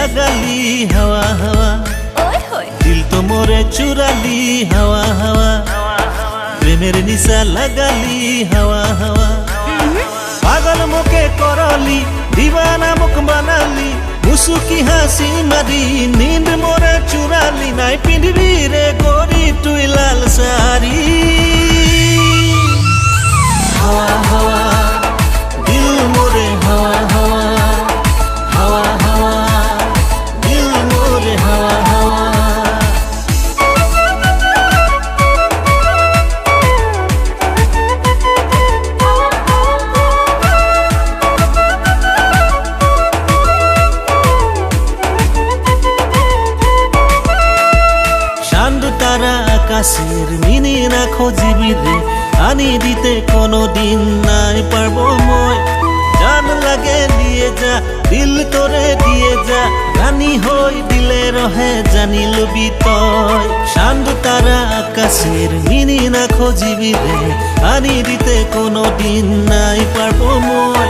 लगाली हवा हवा दिल तो मोरे चुराली हवा हवा प्रेमेर निशा लगाली हवा हवा पागल मोके करली दीवाना मुख बनाली मुसुकी हासी मारी नींद मोरे चुराली नाई पिंडबी रे गोरी तुई लाल सारी हवा हवा दिल मोरे हवा हवा हवा हवा दिल मोरे हवा हवा আকাশের মিনিরা খোঁজিবি রে আনি দিতে কোনো দিন নাই পারবো মই জান লাগে দিয়ে যা দিল তোরে দিয়ে যা রানী হই দিলে রহে জানি লবি তয় শান্ত তারা আকাশের মিনিরা খোঁজিবি রে আনি দিতে কোনো দিন নাই পারবো মই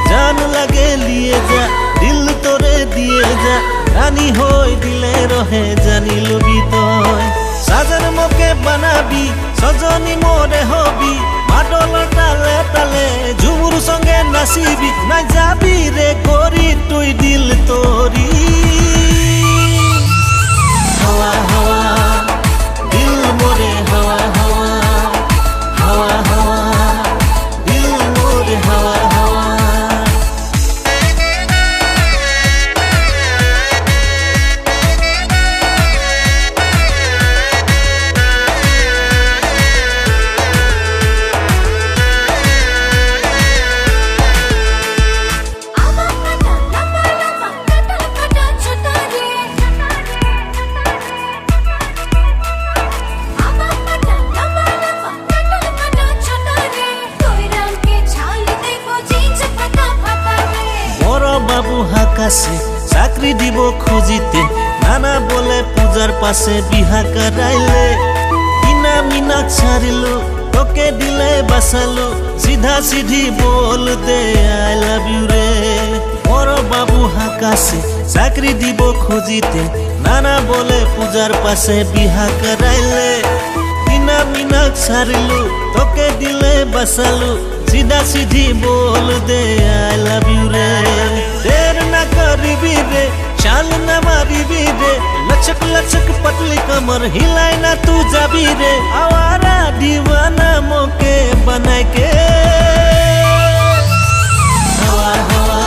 জান লাগে দিয়ে যা দিল তোরে দিয়ে যা রানী হই দিলে রহে জানি লবি তয় সাজন মোকে বানাবি সজনী মোরে হবি মাদল তালে তালে ঝুমুর সঙ্গে নাচিবি না যাবি রে করি তুই দিল তোরি হাওয়া হাওয়া দিল মোরে হাওয়া হাওয়া হাওয়া হাওয়া দিল মোরে হাওয়া হাওয়া বাবু হাকাশে চাকরি দিব খুঁজিতে নানা বলে পূজার পাশে বিহা করাইলে কিনা মিনা ছাড়িলো তোকে দিলে বাসালো সিধা সিধি বল দে আই লাভ ইউ রে বড় বাবু হাকাশে চাকরি দিব খুঁজিতে নানা বলে পূজার পাশে বিহা করাইলে কিনা মিনা ছাড়িলো তোকে দিলে বাসালো सीधा सीधी बोल दे आई लव यू रे देर ना करीबी रे चाल ना मारीबी रे लचक लचक पतली कमर हिलाई ना तू जाबी रे आवारा दीवाना मोके बनाए के हवा हवा